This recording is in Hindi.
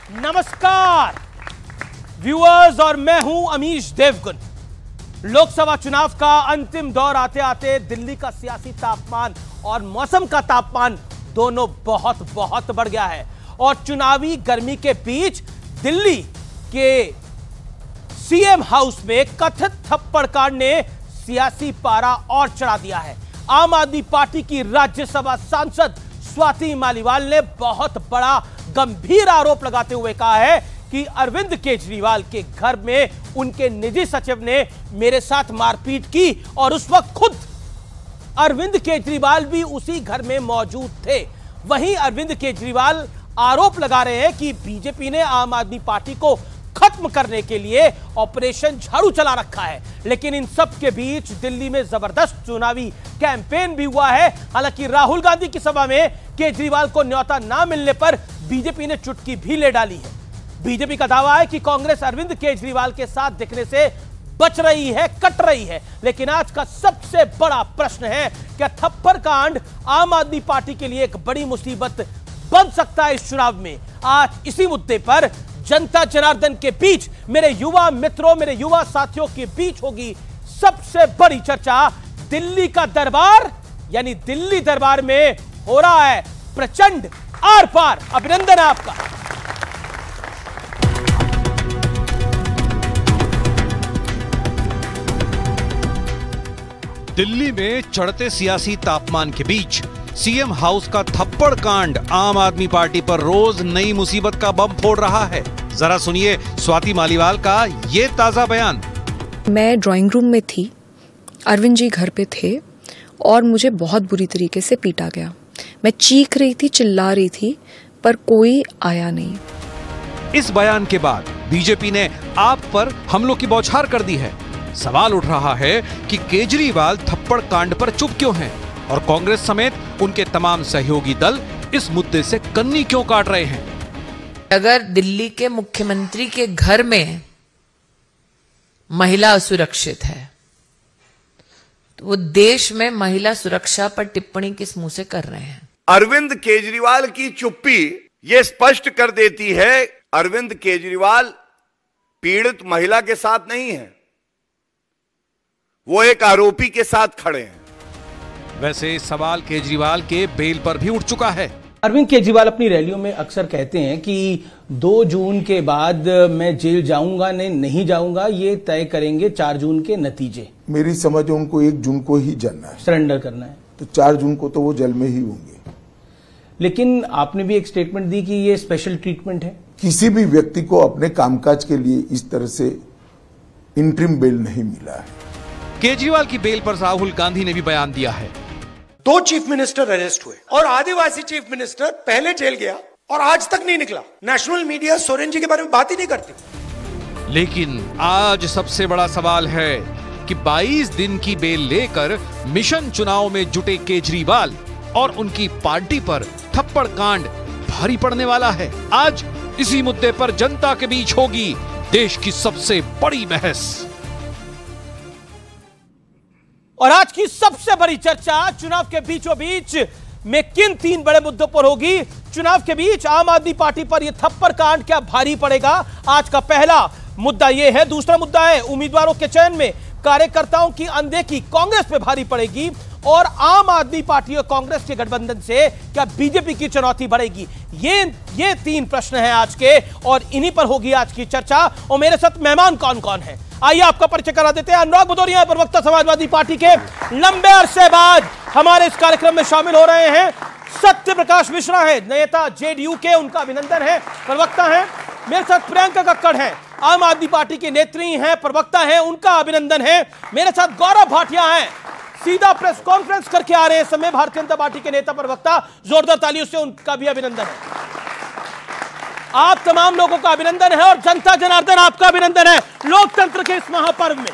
नमस्कार व्यूअर्स, और मैं हूं अमीश देवगन। लोकसभा चुनाव का अंतिम दौर आते आते दिल्ली का सियासी तापमान और मौसम का तापमान दोनों बहुत बहुत बढ़ गया है और चुनावी गर्मी के बीच दिल्ली के सीएम हाउस में कथित थप्पड़ कांड ने सियासी पारा और चढ़ा दिया है। आम आदमी पार्टी की राज्यसभा सांसद स्वाति मालीवाल ने बहुत बड़ा गंभीर आरोप लगाते हुए कहा है कि अरविंद केजरीवाल के घर में उनके निजी सचिव ने मेरे साथ मारपीट की और उस वक्त खुद अरविंद केजरीवाल भी उसी घर में मौजूद थे। वहीं अरविंद केजरीवाल आरोप लगा रहे हैं कि बीजेपी ने आम आदमी पार्टी को खत्म करने के लिए ऑपरेशन झाड़ू चला रखा है। लेकिन इन सब के बीच दिल्ली में जबरदस्त चुनावी कैंपेन भी हुआ है। हालांकि राहुल गांधी की सभा में केजरीवाल को न्योता ना मिलने पर बीजेपी ने चुटकी भी ले डाली है। बीजेपी का दावा है कि कांग्रेस अरविंद केजरीवाल के साथ दिखने से बच रही है, कट रही है। लेकिन आज का सबसे बड़ा प्रश्न है, क्या थप्पड़ कांड आम आदमी पार्टी के लिए एक बड़ी मुसीबत बन सकता है इस चुनाव में? आज इसी मुद्दे पर जनता जनार्दन के बीच, मेरे युवा मित्रों, मेरे युवा साथियों के बीच होगी सबसे बड़ी चर्चा। दिल्ली का दरबार यानी दिल्ली दरबार में हो रहा है प्रचंड आर पार। अभिनंदन है आपका। दिल्ली में चढ़ते सियासी तापमान के बीच सीएम हाउस का थप्पड़ कांड आम आदमी पार्टी पर रोज नई मुसीबत का बम फोड़ रहा है। जरा सुनिए स्वाति मालीवाल का ये ताजा बयान। मैं ड्राइंग रूम में थी, अरविंद जी घर पे थे और मुझे बहुत बुरी तरीके से पीटा गया। मैं चीख रही थी, चिल्ला रही थी, पर कोई आया नहीं। इस बयान के बाद बीजेपी ने आप पर हमलों की बौछार कर दी है। सवाल उठ रहा है कि केजरीवाल थप्पड़ कांड पर चुप क्यों हैं और कांग्रेस समेत उनके तमाम सहयोगी दल इस मुद्दे से कन्नी क्यों काट रहे हैं। अगर दिल्ली के मुख्यमंत्री के घर में महिला असुरक्षित है तो वो देश में महिला सुरक्षा पर टिप्पणी किस मुंह से कर रहे हैं? अरविंद केजरीवाल की चुप्पी ये स्पष्ट कर देती है, अरविंद केजरीवाल पीड़ित महिला के साथ नहीं है, वो एक आरोपी के साथ खड़े हैं। वैसे सवाल केजरीवाल के बेल पर भी उठ चुका है। अरविंद केजरीवाल अपनी रैलियों में अक्सर कहते हैं कि 2 जून के बाद मैं जेल जाऊंगा नहीं जाऊंगा, ये तय करेंगे 4 जून के नतीजे। मेरी समझ उनको 1 जून को ही जाना है, सरेंडर करना है, तो 4 जून को तो वो जेल में ही होंगे। लेकिन आपने भी एक स्टेटमेंट दी कि ये स्पेशल ट्रीटमेंट है। किसी भी व्यक्ति को अपने कामकाज के लिए इस तरह से इंटरिम बेल नहीं मिला है। केजरीवाल की बेल पर राहुल गांधी ने भी बयान दिया है। 2 चीफ मिनिस्टर अरेस्ट हुए और आदिवासी चीफ मिनिस्टर पहले जेल गया और आज तक नहीं निकला। नेशनल मीडिया सोरेन जी के बारे में बात ही नहीं करती। लेकिन आज सबसे बड़ा सवाल है कि 22 दिन की बेल लेकर मिशन चुनाव में जुटे केजरीवाल और उनकी पार्टी पर थप्पड़ कांड भारी पड़ने वाला है। आज इसी मुद्दे पर जनता के बीच होगी देश की सबसे बड़ी बहस। और आज की सबसे बड़ी चर्चा चुनाव के बीचों बीच में किन 3 बड़े मुद्दों पर होगी। चुनाव के बीच आम आदमी पार्टी पर यह थप्पड़ कांड क्या भारी पड़ेगा, आज का पहला मुद्दा यह है। दूसरा मुद्दा है उम्मीदवारों के चयन में कार्यकर्ताओं की अनदेखी कांग्रेस पे भारी पड़ेगी और आम आदमी पार्टी और कांग्रेस के गठबंधन से क्या बीजेपी की चुनौती बढ़ेगी। ये 3 प्रश्न हैं आज के और इन्हीं पर होगी आज की चर्चा। और मेरे साथ मेहमान कौन कौन है, आइए आपका परिचय करा देते हैं। अनुराग भदौरिया प्रवक्ता समाजवादी पार्टी के, लंबे अरसे बाद हमारे इस कार्यक्रम में शामिल हो रहे हैं। सत्य प्रकाश मिश्रा है, नेता जेडीयू के, उनका अभिनंदन है, प्रवक्ता है। मेरे साथ प्रियंका कक्कड़ है, आम आदमी पार्टी के नेत्री हैं, प्रवक्ता हैं, उनका अभिनंदन है। मेरे साथ गौरव भाटिया हैं, सीधा प्रेस कॉन्फ्रेंस करके आ रहे हैं समय, भारतीय जनता पार्टी के नेता प्रवक्ता, जोरदार तालियों से उनका भी अभिनंदन है। आप तमाम लोगों का अभिनंदन है और जनता जनार्दन आपका अभिनंदन है लोकतंत्र के इस महापर्व में।